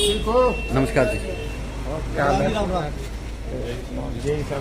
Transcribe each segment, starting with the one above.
ठीक हो? नमस्कार जी। क्या हाल है? यही सब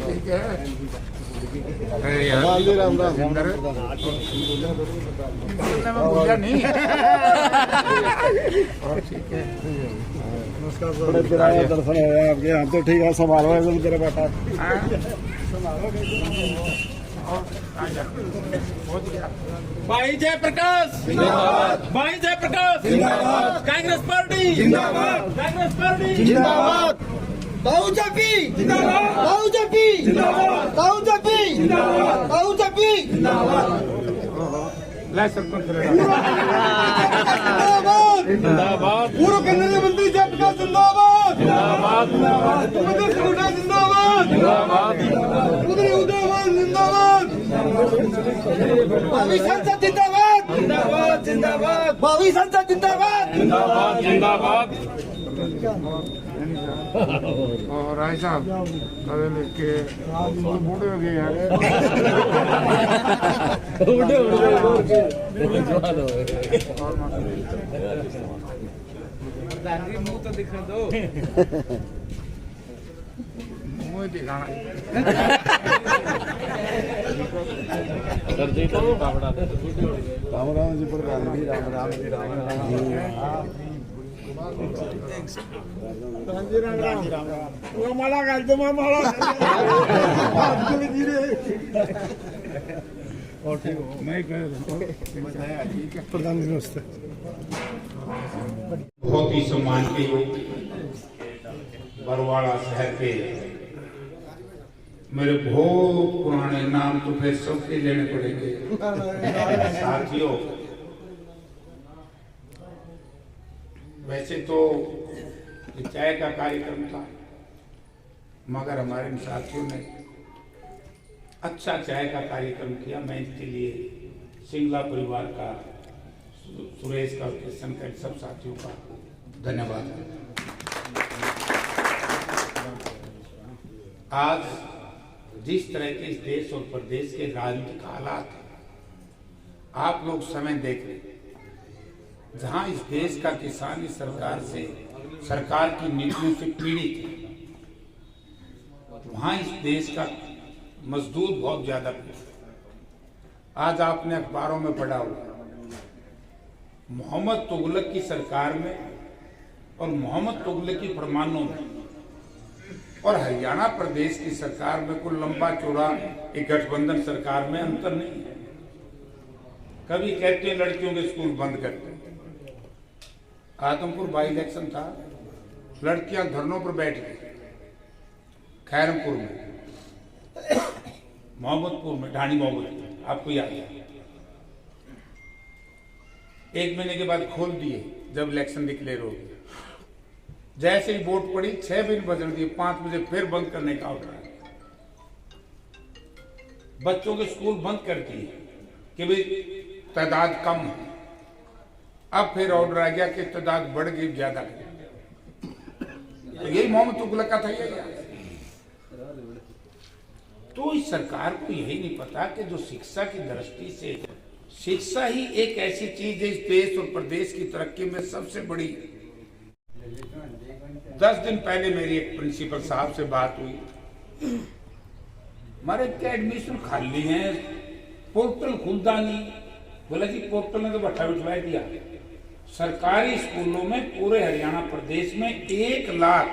ठीक है। राम राम भूलिया नहीं। ठीक है। नमस्कार। बड़े तेरा दर्शन हो गया आपके यहाँ तो ठीक है। संभालो तेरा बेटा भाई जयप्रकाश जिंदाबाद, भाई जयप्रकाश जिंदाबाद, कांग्रेस पार्टी जिंदाबाद, कांग्रेस पार्टी जिंदाबाद, बहुजपी जिंदाबाद, बहुजपी जिंदाबाद, बहुजपी जिंदाबाद, बहुजपी जिंदाबाद। जिंदाबाद, पूर्व केंद्रीय मंत्री जयप्रकाश जिंदाबाद, जिंदाबाद, प्रदेश कमेटी जिंदाबाद, उदय उदयवान जिंदाबाद, भावी संसद जिंदाबाद, जिंदाबाद, जिंदाबाद, भावी संसद जिंदाबाद, जिंदाबाद, जिंदाबाद। और राय साहब कल लेके बूढ़े हो गए यार। मुंह तो दिखा दो। मुँह दिखाना। सर जी तो राम राम जी प्रधान जी, राम राम जी, राम राम। माला घाल दो माला। और ठीक हो? मैं ठीक है। प्रधान जी नमस्ते। बहुत ही सम्मान के योग्य बरवाड़ा शहर के मेरे बहुत पुराने नाम तो फिर सबके लेने पड़ेंगे साथियों। वैसे तो ये चाय का कार्यक्रम था, मगर हमारे इन साथियों ने अच्छा चाय का कार्यक्रम किया। मैं इसके लिए सिंगला परिवार का, सुरेश का, किशन का, सब साथियों का धन्यवाद। आज जिस तरह के इस देश और प्रदेश के राजनीतिक हालात आप लोग समय देख रहे हैं, जहां इस देश का किसान इस सरकार की नीतियों से पीड़ित है, वहां इस देश का मजदूर बहुत ज्यादा पीड़ित है। आज आपने अखबारों में पढ़ा होगा, मोहम्मद तुगलक की सरकार में और मोहम्मद तुगलक की फरमानों में और हरियाणा प्रदेश की सरकार में कोई लंबा चौड़ा एक गठबंधन सरकार में अंतर नहीं है। कभी कहते हैं लड़कियों के स्कूल बंद करते, आदमपुर बाई इलेक्शन था, लड़कियां धरनों पर बैठ गई, खैरमपुर में, मोहम्मदपुर में, ढाणी मोहम्मद, आपको याद है। 1 महीने के बाद खोल दिए जब इलेक्शन डिक्लेयर हो गया। जैसे ही वोट पड़ी 6 बजे बजने दिए, 5 बजे फिर बंद करने का ऑर्डर आया। बच्चों के स्कूल बंद कर दिए कि भाई तादाद कम है। अब फिर ऑर्डर आ गया कि तादाद बढ़ गई, ज्यादा तो यही मोहम्मद तुगलक का था। यही तो इस सरकार को यही नहीं पता कि जो शिक्षा की दृष्टि से, शिक्षा ही एक ऐसी चीज है इस देश और प्रदेश की तरक्की में सबसे बड़ी। 10 दिन पहले मेरी एक प्रिंसिपल साहब से बात हुई, हमारे क्या एडमिशन खाली हैं, पोर्टल खुलता नहीं। बोला जी पोर्टल ने तो भट्ठा बिठवा दिया। सरकारी स्कूलों में पूरे हरियाणा प्रदेश में 1 लाख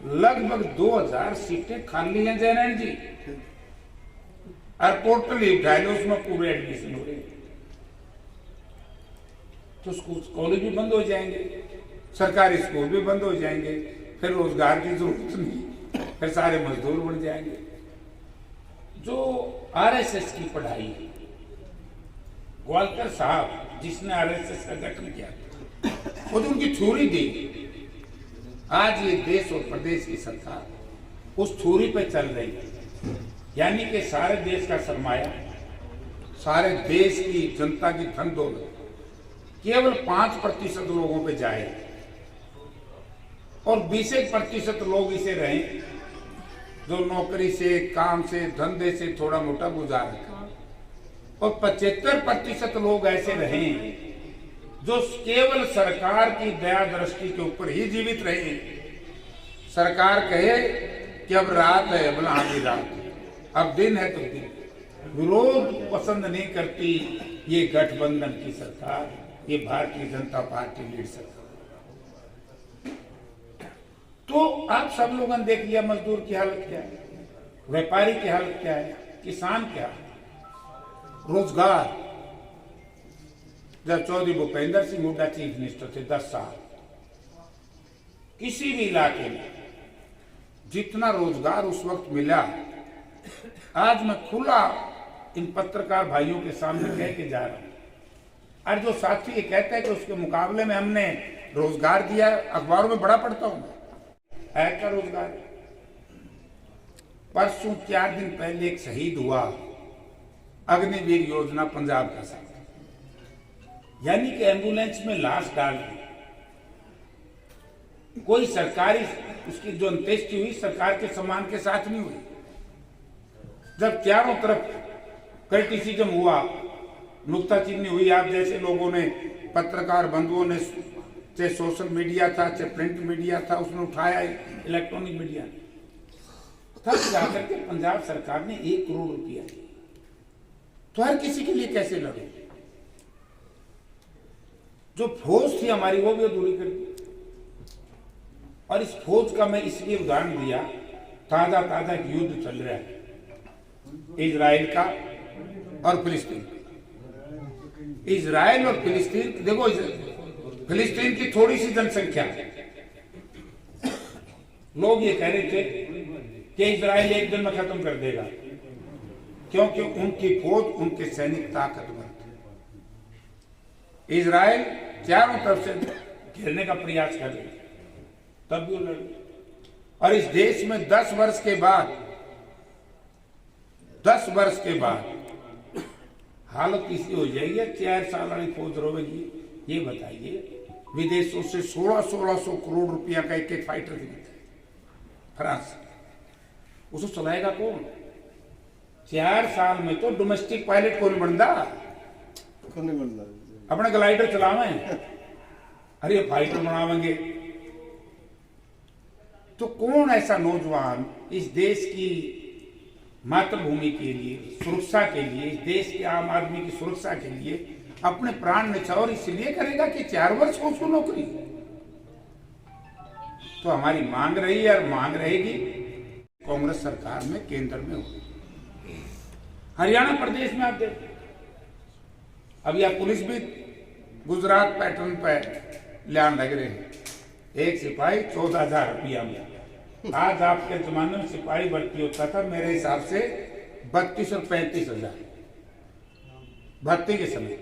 लगभग 2000 सीटें खाली हैं जयनारायण जी, और पोर्टल ही उठा लो, उसमें पूरे एडमिशन हो रहे हैं। तो स्कूल कॉलेज भी बंद हो जाएंगे, सरकारी स्कूल भी बंद हो जाएंगे, फिर रोजगार की जरूरत नहीं, फिर सारे मजदूर बढ़ जाएंगे। जो आरएसएस की पढ़ाई, ग्वालकर साहब जिसने आरएसएस का गठन किया, वो जो उनकी थ्योरी दी, आज ये देश और प्रदेश की सरकार उस थ्योरी पे चल रही है। यानी कि सारे देश का सरमाया, सारे देश की जनता की धन दौलत केवल 5% लोगों पे जाए और 20% लोग इसे रहें जो नौकरी से, काम से, धंधे से थोड़ा मोटा गुजार रखा, और 75% लोग ऐसे रहे जो केवल सरकार की दया दृष्टि के ऊपर ही जीवित रहे। सरकार कहे कि अब रात है, बोला हाँ जी रात है, अब दिन है तो दिन। विरोध पसंद नहीं करती ये गठबंधन की सरकार, ये भारतीय जनता पार्टी लीड सरकार। तो आप सब लोगों ने देख लिया मजदूर की हालत क्या है, व्यापारी की हालत क्या है, किसान क्या है, रोजगार। जब चौधरी भूपेंद्र सिंह हुड्डा चीफ मिनिस्टर थे 10 साल, किसी भी इलाके में जितना रोजगार उस वक्त मिला, आज मैं खुला इन पत्रकार भाइयों के सामने कह के जा रहा हूं। और जो साथी ये कहते हैं कि उसके मुकाबले में हमने रोजगार दिया, अखबारों में बड़ा पढ़ता हूं मैं, ऐसा रोजगार। परसों 4 दिन पहले एक शहीद हुआ, अग्निवीर योजना पंजाब का साथ, यानी कि एम्बुलेंस में लाश डाल दी। कोई सरकारी उसकी जो अंत्येष्टि हुई सरकार के सम्मान के साथ नहीं हुई। जब चारों तरफ क्रिटिसिज्म हुआ, नुक्ताचीनी हुई, आप जैसे लोगों ने, पत्रकार बंधुओं ने, चाहे सोशल मीडिया था, चाहे प्रिंट मीडिया था, उसने उठाया, इलेक्ट्रॉनिक मीडिया ने, तब जाकर के पंजाब सरकार ने 1 करोड़ रुपया दिया। तो हर किसी के लिए कैसे लड़े? जो फौज थी हमारी वो भी अधूरी कर दी। और इस फौज का मैं इसलिए उदाहरण दिया, ताजा ताजा युद्ध चल रहा है इजराइल का और फिलिस्तीन। इजराइल और फिलिस्तीन, देखो फिलिस्तीन की थोड़ी सी जनसंख्या, लोग ये कह रहे थे कि इजराइल एक दिन में खत्म कर देगा, क्योंकि उनकी फौज, उनके सैनिक ताकतवर थे। इजराइल चारों तरफ से घेरने का प्रयास कर रहे, तब भी वो लड़े। और इस देश में 10 वर्ष के बाद हालत इसी हो जाएगी, 4 साल वाली फौज रोवेगी। ये बताइए, विदेशों से 1600 करोड़ रुपया का एक फाइटर खरीदते फ्रांस, उसको चलाएगा कौन? 4 साल में तो डोमेस्टिक पायलट कौन बनता? अपने ग्लाइडर चलावे, अरे फाइटर बनावेंगे। तो कौन ऐसा नौजवान इस देश की मातृभूमि के लिए, सुरक्षा के लिए, इस देश के आम आदमी की सुरक्षा के लिए अपने प्राण न्यौछावर इसलिए करेगा कि 4 वर्ष को उसको नौकरी? तो हमारी मांग रही है और मांग रहेगी, कांग्रेस सरकार में, केंद्र में होगी। हरियाणा प्रदेश में आप देखो, अभी आप पुलिस भी गुजरात पैटर्न पर लान लग रहे हैं। एक सिपाही 14,000 रुपया में। आज आपके जमाने में सिपाही भर्ती होता था मेरे हिसाब से 32 और 35,000 भर्ती के समय।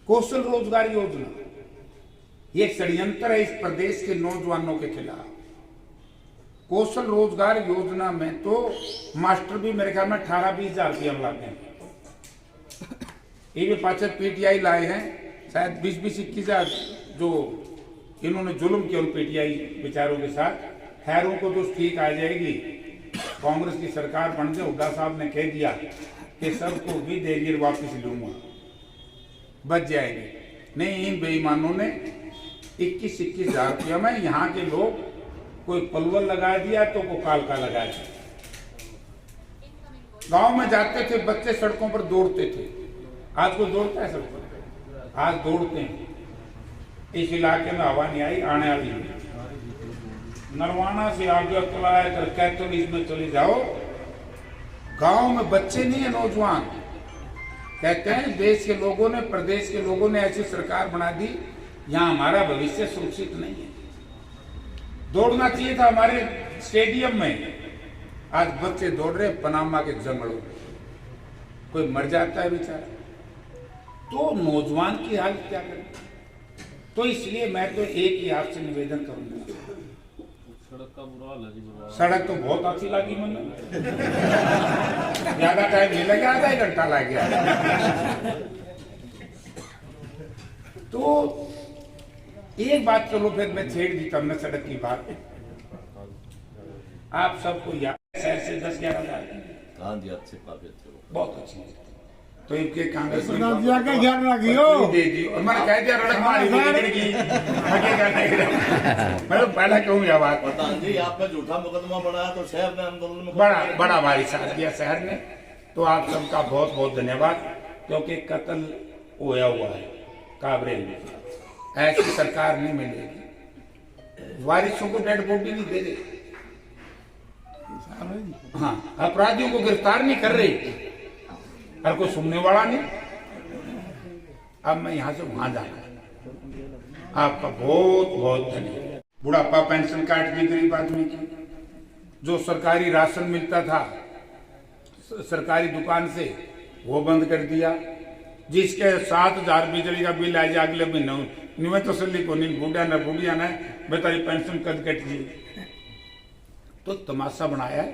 कौशल रोजगार योजना ये षड्यंत्र है इस प्रदेश के नौजवानों के खिलाफ। कौशल रोजगार योजना में तो मास्टर भी मेरे ख्याल में 18-20,000 रुपया लाते हैं। ये भी 5 पीटीआई लाए हैं, शायद 20-21,000 जो इन्होंने जुल्म किया उन पीटीआई बेचारों के साथ। खैरों को तो ठीक आ जाएगी, कांग्रेस की सरकार बन गई। हुड्डा साहब ने कह दिया कि सबको भी देरियर वापस लूंगा, बच जाएंगे। नहीं, इन बेईमानों ने 21,000 रुपया में यहाँ के लोग, कोई पलवल लगा दिया तो कोई कालका लगा दिया। गांव में जाते थे बच्चे, सड़कों पर दौड़ते थे। आज कोई दौड़ता है सड़क पर? आज दौड़ते हैं। इस इलाके में हवा नहीं आई, आने वाली है। नरवाना से आगे चला है तो कैथोलिक में चले जाओ, गांव में बच्चे नहीं है, नौजवान। कहते हैं देश के लोगों ने, प्रदेश के लोगों ने ऐसी सरकार बना दी, यहाँ हमारा भविष्य सुरक्षित नहीं है। दौड़ना चाहिए था हमारे स्टेडियम में, आज बच्चे दौड़ रहे पनामा के जंगलों में। कोई मर जाता है बेचारा, तो नौजवान की हालत क्या करें? तो इसलिए मैं तो एक ही आपसे निवेदन करूंगा, सड़क का बुरा हाल है। सड़क तो बहुत अच्छी लगी मुझे, ज्यादा टाइम नहीं लगा, आधा ही घंटा लग गया। तो एक बात चलो फिर मैं छेड़ दी तुमने सड़क की बात। आप सबको याद शहर से 10-11 हजार हाँ जी, अच्छे काफी अच्छे हो। बहुत अच्छी है। तो इनके कांग्रेस में प्रधान जी आगे ज्ञान रखियो दे दी और मैंने कह दिया रड़क मारी की मतलब पहला कहूँ यह बात। प्रधान जी, आप पे झूठा मुकदमा बनाया तो शहर ने आंदोलन में बड़ा भारी साथ दिया शहर ने। तो आप सबका बहुत बहुत धन्यवाद, क्योंकि कत्ल होया हुआ है काबरे में, ऐसी सरकार नहीं मिलेगी। वारिसों को डेड बॉडी नहीं दे रही, हाँ अपराधियों को गिरफ्तार नहीं कर रही, हर कोई सुनने वाला नहीं। अब मैं यहाँ से वहां जाना, आपका बहुत बहुत धन्यवाद। बुढ़ापा पेंशन काट दी गरीब आदमी की, जो सरकारी राशन मिलता था सरकारी दुकान से वो बंद कर दिया, जिसके 7,000 बिजली का बिल आए अगले महीने निवे तसली को नहीं बुढ़िया ने बेतारी पेंशन कद कट दी। तो तमाशा बनाया है,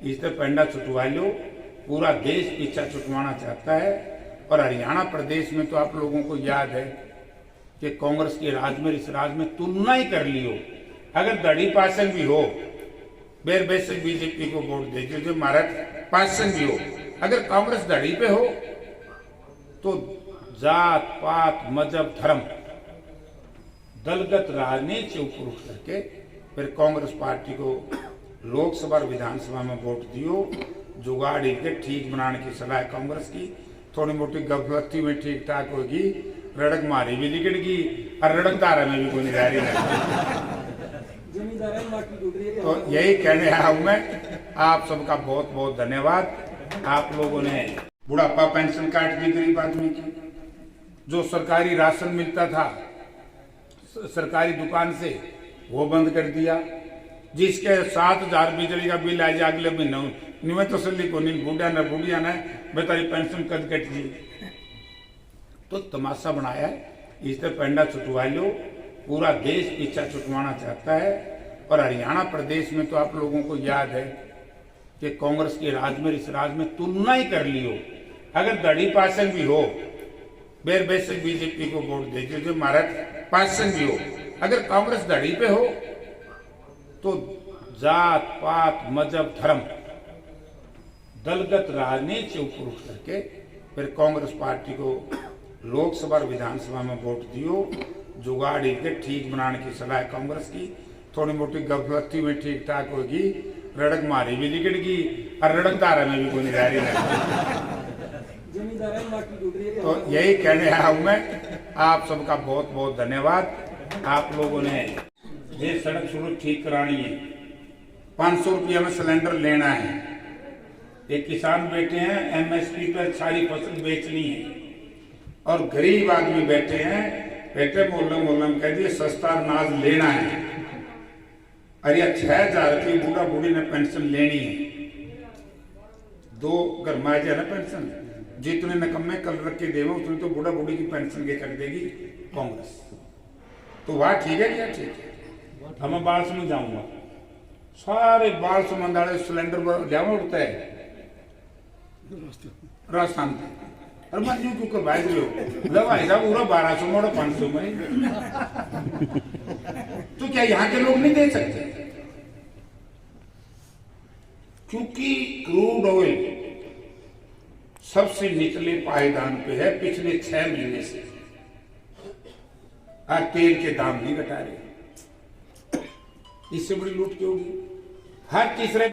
इससे पेंडा छुटवा लो। पूरा देश पीछा छुटवाना चाहता है। और हरियाणा प्रदेश में तो आप लोगों को याद है कि कांग्रेस के राज में इस राज में तुलना ही कर ली हो। अगर दड़ी पासन भी हो, बेर बेशक बीजेपी को वोट दे जो महाराज पासन भी हो, अगर कांग्रेस दड़ी पे हो तो जात पात मजहब धर्म दलगत राजनीति से ऊपर उठ करके फिर कांग्रेस पार्टी को लोकसभा और विधानसभा में वोट दियो। जुगाड़ के ठीक बनाने की सलाह कांग्रेस की। थोड़ी मोटी गफलती में ठीक ठाक होगी, रड़क मारी भी निकलेगी और रड़कदार में भी कोई निगारी नहीं। तो यही कहने आया हूं मैं। आप सबका बहुत बहुत धन्यवाद। आप लोगों ने बुढ़ापा पेंशन काट दी गरीब आदमी की, जो सरकारी राशन मिलता था सरकारी दुकान से वो बंद कर दिया, जिसके 7,000 बिजली का बिल आए अगले महीने निवे तसली को नहीं बुढ़िया ने बेतारी पेंशन कद कट दी। तो तमाशा बनाया है, इससे पेंडा छुटवा लो। पूरा देश पीछा छुटवाना चाहता है। और हरियाणा प्रदेश में तो आप लोगों को याद है कि कांग्रेस के राज में इस राज में तुलना ही कर ली हो। अगर दड़ी पासन भी हो, बेर बेशक बीजेपी को वोट दे जो महाराज पासन भी हो, अगर कांग्रेस दड़ी पे हो तो जात पात मजहब धर्म दलगत राजनीति से ऊपर उठ करके फिर कांग्रेस पार्टी को लोकसभा और विधानसभा में वोट दियो। जुगाड़ के ठीक बनाने की सलाह कांग्रेस की। थोड़ी मोटी गफलती में ठीक ठाक होगी, रड़क मारी भी निकलेगी और रड़कदार में भी कोई निगारी नहीं। तो यही कहने आया हूं मैं। आप सबका बहुत बहुत धन्यवाद। आप लोगों ने ये सड़क शुरू ठीक करानी है, 500 रुपया में सिलेंडर लेना है। एक किसान बैठे हैं, एमएसपी पर सारी फसल बेचनी है, और गरीब आदमी बैठे हैं, बैठे मोहल्ले में कह दिए सस्ता अनाज लेना है। अरे 6,000 की बूढ़ा बूढ़ी ने पेंशन लेनी है। 2 गरमाए ना पेंशन, जितने नकम्मे कल रख के देवे उतने तो बूढ़ा बूढ़ी की पेंशन के कर देगी कांग्रेस। तो वह ठीक है क्या? ठीक है। अब मैं बाल समझ जाऊंगा, सारे बाल समझाड़े सिलेंडर जावा उड़ता है राजस्थान में। अरे मैं यूं क्यों करवाए हो भाई साहब, पूरा 1200 मोड़ा 500 में। तो क्या यहाँ के लोग नहीं दे सकते? क्योंकि क्रूड ऑयल सबसे निचले पायदान पे है पिछले 6 महीने से, और तेल के दाम नहीं घटा रहे। इससे बड़ी लूट क्यों होगी? हर तीसरे